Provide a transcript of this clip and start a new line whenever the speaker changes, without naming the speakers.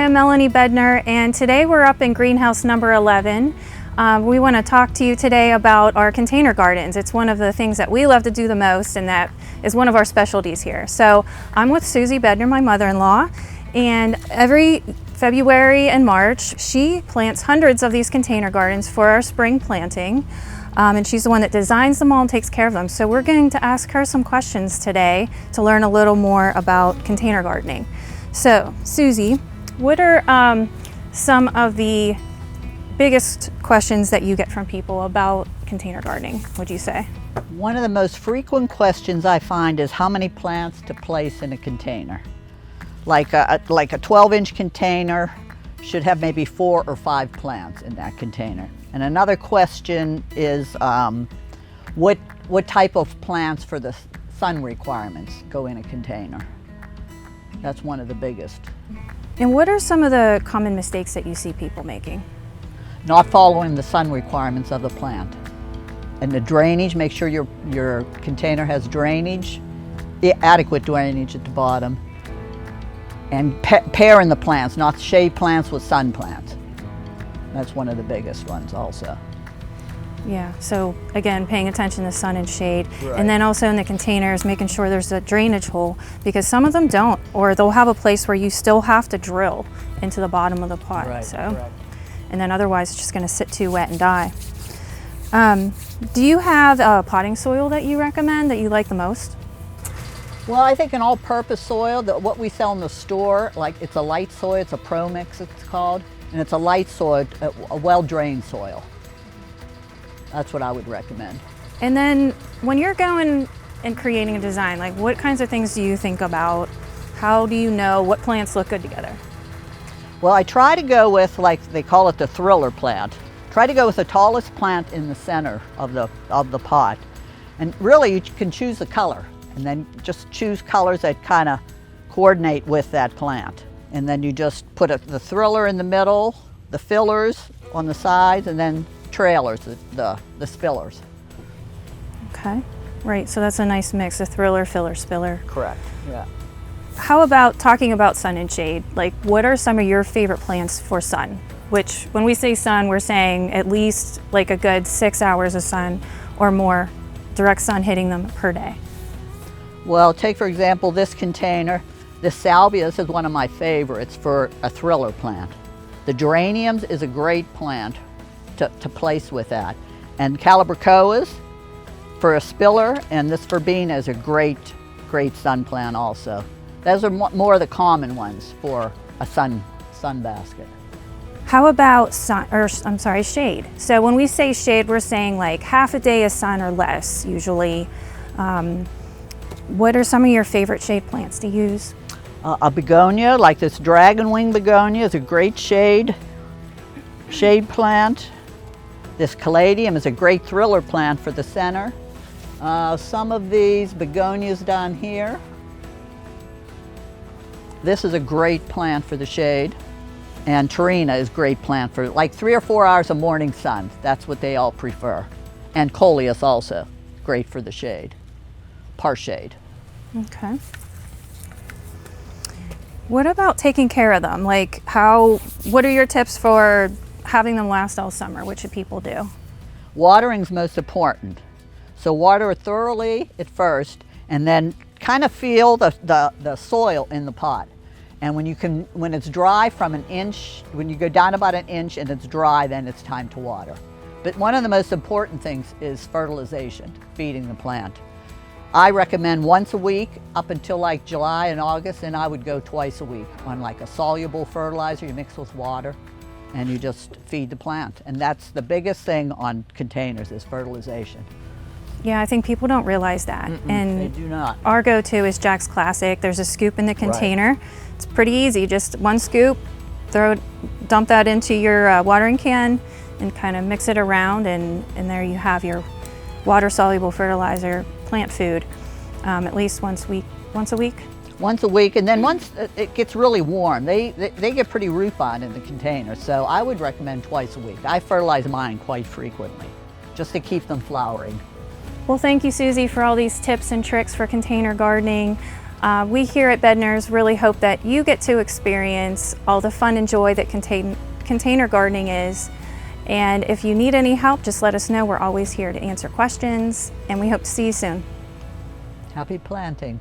am Melanie Bedner, and today we're up in greenhouse number 11. We want to talk to you today about our container gardens. It's one of the things that we love to do the most, and that is one of our specialties here. So I'm with Suzi Bedner, my mother-in-law, and every February and March she plants hundreds of these container gardens for our spring planting. And she's the one that designs them all and takes care of them. So we're going to ask her some questions today to learn a little more about container gardening. So Suzi, what are some of the biggest questions that you get from people about container gardening, would you say?
One of the most frequent questions I find is how many plants to place in a container. Like a 12-inch container should have maybe 4 or 5 plants in that container. And another question is what type of plants for the sun requirements go in a container. That's one of the biggest.
And what are some of the common mistakes that you see people making?
Not following the sun requirements of the plant. And the drainage, make sure your container has drainage, adequate drainage at the bottom. And pairing the plants, not shade plants with sun plants. That's one of the biggest ones also.
Yeah, so again, paying attention to sun and shade.
Right.
And then also in the containers, making sure there's a drainage hole, because some of them don't, or they'll have a place where you still have to drill into the bottom of the pot.
Right,
so,
correct.
And then otherwise it's just gonna sit too wet and die. Do you have a potting soil that you recommend, that you like the most?
Well, I think an all-purpose soil, what we sell in the store, like it's a light soil, it's a Pro Mix it's called, and it's a light soil, a well-drained soil. That's what I would recommend.
And then when you're going and creating a design, like what kinds of things do you think about? How do you know what plants look good together?
Well, I try to go with, like they call it the thriller plant. Try to go with the tallest plant in the center of the pot. And really you can choose the color, and then just choose colors that kind of coordinate with that plant. And then you just put the thriller in the middle, the fillers on the sides, and then trailers, the spillers.
Okay, right, so that's a nice mix, a thriller, filler, spiller.
Correct, yeah.
How about talking about sun and shade? Like, what are some of your favorite plants for sun? Which, when we say sun, we're saying at least like a good 6 hours of sun or more, direct sun hitting them per day.
Well, take for example this container. The salvias is one of my favorites for a thriller plant. The geraniums is a great plant to place with that. And calibrachoas for a spiller, and this verbena is a great sun plant also. Those are more of the common ones for a sun basket.
How about shade? So when we say shade, we're saying like half a day of sun or less usually. What are some of your favorite shade plants to use?
A begonia, like this dragon wing begonia, is a great shade plant. This caladium is a great thriller plant for the center. Some of these begonias down here. This is a great plant for the shade. And Tarina is a great plant for like 3 or 4 hours of morning sun. That's what they all prefer. And coleus also, great for the shade, par shade.
Okay. What about taking care of them? Like what are your tips for having them last all summer? What should people do?
Watering's most important. So water it thoroughly at first, and then kind of feel the soil in the pot. And when it's dry from an inch, when you go down about an inch and it's dry, then it's time to water. But one of the most important things is fertilization, feeding the plant. I recommend once a week up until like July and August, and I would go twice a week on like a soluble fertilizer you mix with water, and you just feed the plant. And that's the biggest thing on containers is fertilization.
Yeah, I think people don't realize that. And
they do not.
Our go-to is Jack's Classic. There's a scoop in the container. Right. It's pretty easy, just one scoop, dump that into your watering can and kind of mix it around, and there you have your water-soluble fertilizer plant food, at least once a week. Once a week, and then once it gets really warm, they get pretty root bound in the container, so I would recommend twice a week. I fertilize mine quite frequently, just to keep them flowering. Well, thank you, Suzi, for all these tips and tricks for container gardening. We here at Bedner's really hope that you get to experience all the fun and joy that container gardening is. And if you need any help, just let us know. We're always here to answer questions, and we hope to see you soon.
Happy planting.